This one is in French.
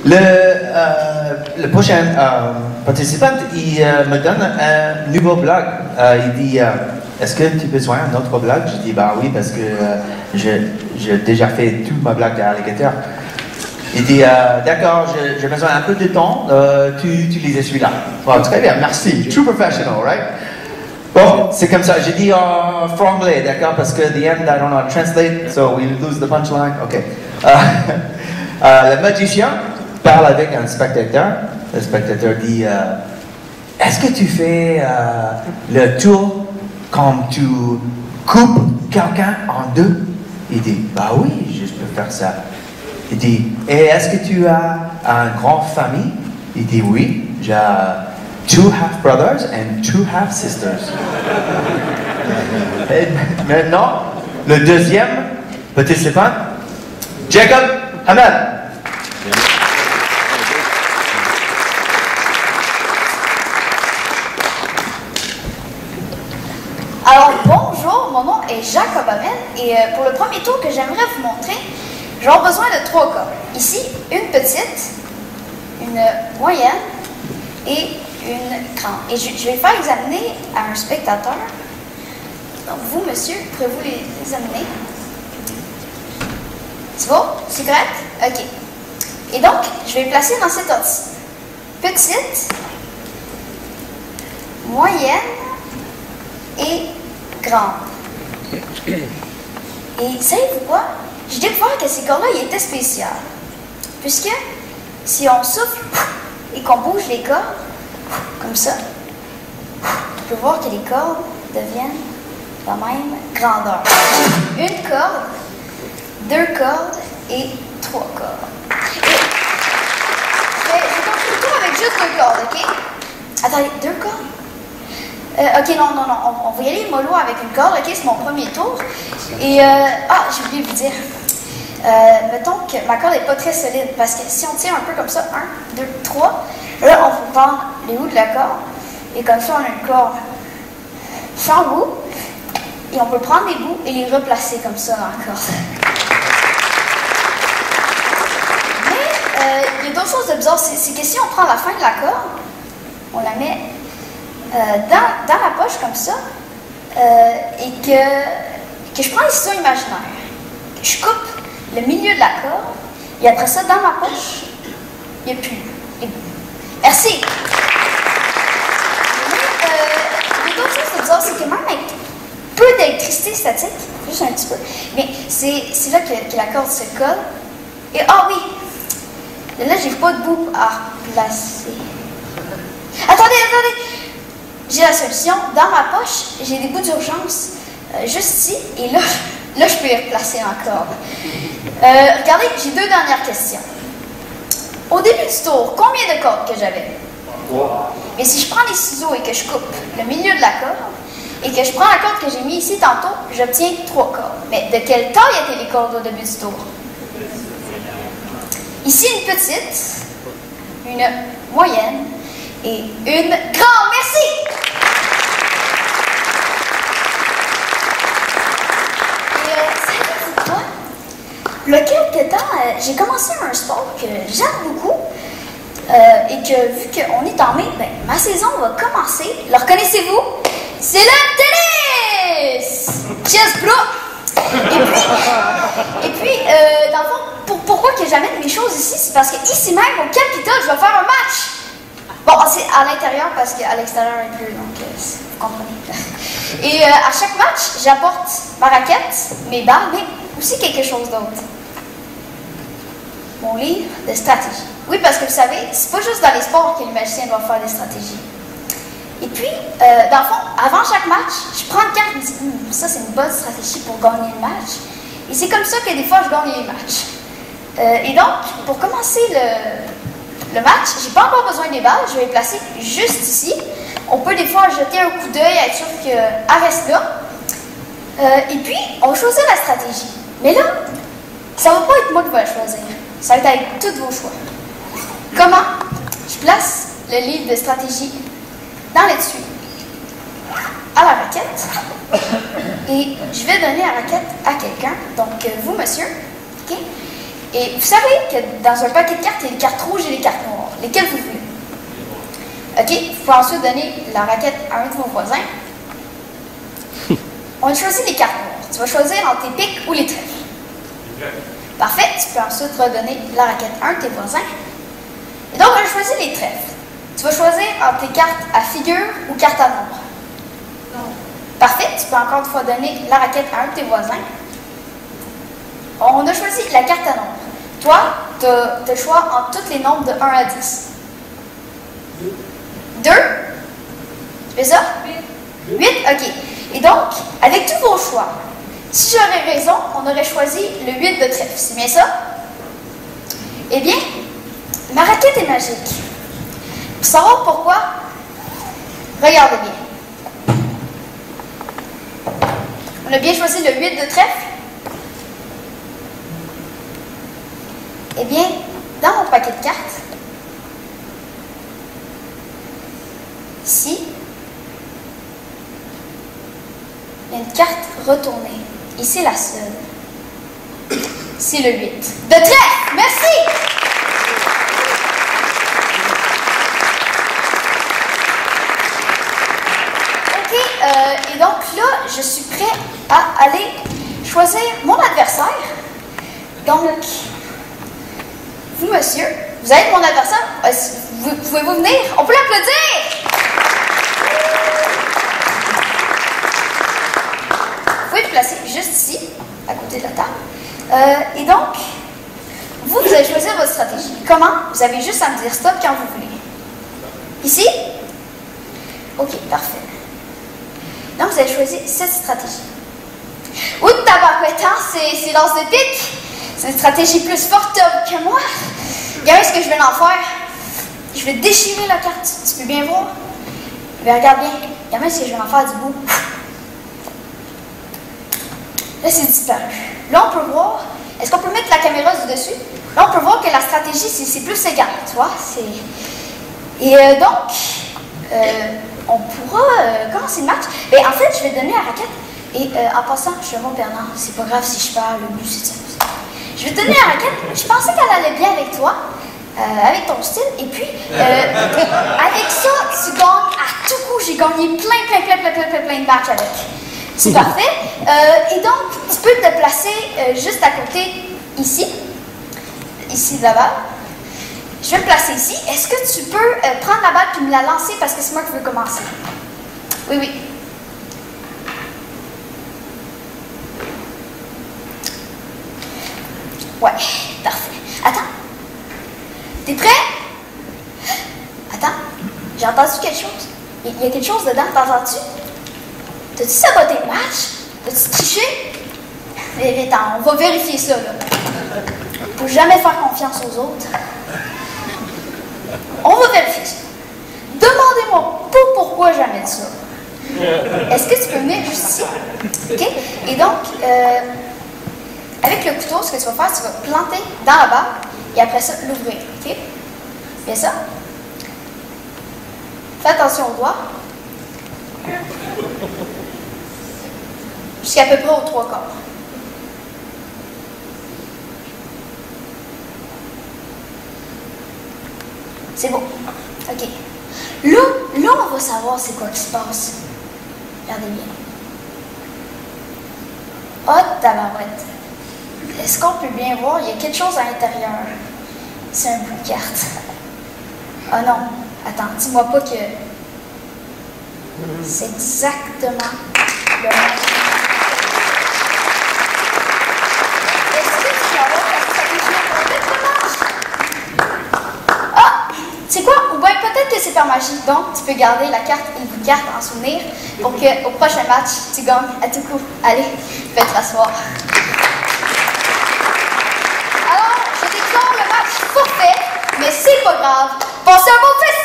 Le prochain participant, il me donne un nouveau blague. Il dit, est-ce que tu as besoin d'un autre blague? Je dis, bah oui, parce que j'ai déjà fait toute ma blague d'alligator. Il dit, d'accord, j'ai besoin un peu de temps, tu lisais celui-là. Bon, très bien, merci. True professional, right? Bon, c'est comme ça. J'ai dit en franglais, d'accord, parce que the end, I don't know how to translate, so we lose the punchline. OK. Le magicien parle avec un spectateur. Le spectateur dit, est-ce que tu fais le tour quand tu coupes quelqu'un en deux? Il dit, bah oui, je peux faire ça. Il dit, et est-ce que tu as une grande famille? Il dit, oui, j'ai 2 half-brothers and 2 half-sisters. Et maintenant, le deuxième participant, Jacob Hamad. Alors bonjour, mon nom est Jacob Hamad et pour le premier tour que j'aimerais vous montrer, j'aurai besoin de 3 cordes. Ici, une petite, une moyenne et une grande. Et je vais faire examiner à un spectateur. Donc vous, monsieur, pourrez-vous les examiner? C'est bon? C'est correct? OK. Et donc, je vais les placer dans cet ordre-ci. Petite, moyenne et grande. Et savez-vous quoi? J'ai découvert que ces cordes-là, ils étaient spéciales. Puisque si on souffle et qu'on bouge les cordes, comme ça, on peut voir que les cordes deviennent de la même grandeur. Une corde, 2 cordes et 3 cordes. Et je vais continuer le tour avec juste 2 cordes, OK? Attendez, 2 cordes? OK, non, on va y aller mollo avec une corde, OK? C'est mon premier tour. Et, j'ai oublié de vous dire. Mettons que ma corde n'est pas très solide, parce que si on tire un peu comme ça, 1, 2, 3, là, on peut prendre les bouts de la corde, et comme ça, on a une corde sans bout, et on peut prendre les bouts et les replacer comme ça dans la corde. Mais, il y a d'autres choses de bizarre, c'est que si on prend la fin de la corde, on la met dans la poche comme ça, et que je prends les ciseaux imaginaires, que je coupe le milieu de la corde, et après ça, dans ma poche, il n'y a plus les bouts. Merci! Mais, il y a d'autres choses de bizarre, c'est que même avec peu d'électricité statique, juste un petit peu, mais c'est là que la corde se colle. Et ah oui! Là, j'ai pas de bout à replacer. Attendez! J'ai la solution. Dans ma poche, j'ai des bouts d'urgence juste ici, et là, je peux les replacer encore. Regardez, j'ai 2 dernières questions. Au début du tour, combien de cordes que j'avais? Mais si je prends les ciseaux et que je coupe le milieu de la corde, et que je prends la corde que j'ai mise ici tantôt, j'obtiens 3 cordes. Mais de quelle taille étaient les cordes au début du tour? Ici, une petite, une moyenne et une grande. Merci! Il y a quelques temps, j'ai commencé un sport que j'aime beaucoup et que vu qu'on est en mai, ben, ma saison va commencer. Le reconnaissez-vous? C'est le tennis! Chess Pro! Et puis dans le fond, pourquoi que j'amène mes choses ici? C'est parce que ici même, au Capitole, je vais faire un match! Bon, c'est à l'intérieur parce qu'à l'extérieur, il pleut, donc vous comprenez. Et à chaque match, j'apporte ma raquette, mes balles, mais aussi quelque chose d'autre. Mon livre de stratégie. Oui, parce que vous savez, c'est pas juste dans les sports que les magiciens doivent faire des stratégies. Et puis, dans le fond, avant chaque match, je prends une carte et je me dis, ça c'est une bonne stratégie pour gagner le match. Et c'est comme ça que des fois, je gagne les matchs. Et donc, pour commencer le match, j'ai pas encore besoin des balles, je vais les placer juste ici. On peut des fois jeter un coup d'œil, être sûr qu'elle reste là. Et puis, on va choisir la stratégie. Mais là, ça va pas être moi qui vais la choisir. Ça va être avec tous vos choix. Comment? Je place le livre de stratégie dans l'étui, à la raquette, et je vais donner la raquette à quelqu'un, donc vous, monsieur, okay? Et vous savez que dans un paquet de cartes, il y a les cartes rouges et les cartes noires. Lesquelles vous voulez? OK, vous pouvez ensuite donner la raquette à un de vos voisins. On choisit les cartes noires. Tu vas choisir entre tes piques ou les trèfles. Parfait, tu peux ensuite redonner la raquette à un de tes voisins. Et donc, on a choisi les trèfles. Tu vas choisir entre tes cartes à figure ou cartes à nombre. Parfait, tu peux encore une fois donner la raquette à un de tes voisins. On a choisi la carte à nombre. Toi, tu as le choix entre tous les nombres de 1 à 10. 2? Tu fais ça? 8? OK. Et donc, avec tous vos choix, si j'aurais raison, on aurait choisi le 8 de trèfle. C'est bien ça? Eh bien, ma raquette est magique. Pour savoir pourquoi, regardez bien. On a bien choisi le 8 de trèfle. Eh bien, dans mon paquet de cartes, ici, il y a une carte retournée. Et c'est la seule. C'est le 8. De trèfle! Merci! OK, et donc là, je suis prêt à aller choisir mon adversaire. Donc, vous, monsieur, vous êtes mon adversaire. Pouvez-vous venir? On peut l'applaudir! Vous pouvez vous placer juste ici, à côté de la table. Et donc, vous allez choisir votre stratégie. Comment? Vous avez juste à me dire stop quand vous voulez. Ici? OK, parfait. Donc, vous avez choisi cette stratégie. Ou de tabarouette, hein? C'est lance de pique. C'est une stratégie plus forte que moi. Regardez ce que je vais en faire. Je vais déchirer la carte. Tu peux bien voir? Mais regarde bien. Regardez ce que je vais en faire du bout. Là, c'est disparu. Là, on peut voir. Est-ce qu'on peut mettre la caméra du dessus? Là, on peut voir que la stratégie, c'est plus égal. Tu vois? Et donc, on pourra commencer le match. Mais en fait, je vais donner la raquette. Et en passant, je suis mon Bernard. C'est pas grave si je parle. Le but, c'est de s'amuser. Je vais te donner la raquette. Je pensais qu'elle allait bien avec toi, avec ton style. Et puis, avec ça, tu gagnes à tout coup. J'ai gagné plein de matchs avec. C'est parfait. Et donc, tu peux te placer juste à côté, ici. Ici de la balle. Je vais me placer ici. Est-ce que tu peux prendre la balle et me la lancer parce que c'est moi qui veux commencer? Oui, oui. Ouais, parfait. Attends. T'es prêt? Attends. J'ai entendu quelque chose. Il y a quelque chose dedans, t'entends-tu? T'as-tu saboté le match? T'as-tu triché? Mais attends, on va vérifier ça, là. Faut jamais faire confiance aux autres. On va vérifier ça. Demandez-moi pas pourquoi jamais de ça. Est-ce que tu peux venir juste ici? OK? Et donc, avec le couteau, ce que tu vas faire, tu vas planter dans la barre et après ça, l'ouvrir. OK? Bien ça? Fais attention aux doigts. Jusqu'à peu près aux 3 quarts. C'est bon. OK. Là, on va savoir c'est quoi qui se passe. Regardez bien. Oh, tabarouette. Est-ce qu'on peut bien voir? Il y a quelque chose à l'intérieur. C'est un bout de carte. Oh non. Attends, dis-moi pas que... C'est exactement le match. Est-ce que tu vas avoir ta stratégie complète le match? Ah! C'est quoi? Ou bien peut-être que c'est par magie. Donc, tu peux garder la carte et le bout de carte en souvenir pour qu'au prochain match, tu gagnes à tout coup. Allez, faites t'asseoir. Alors, je déclare le match forfait, mais c'est pas grave. Passez un bon festival!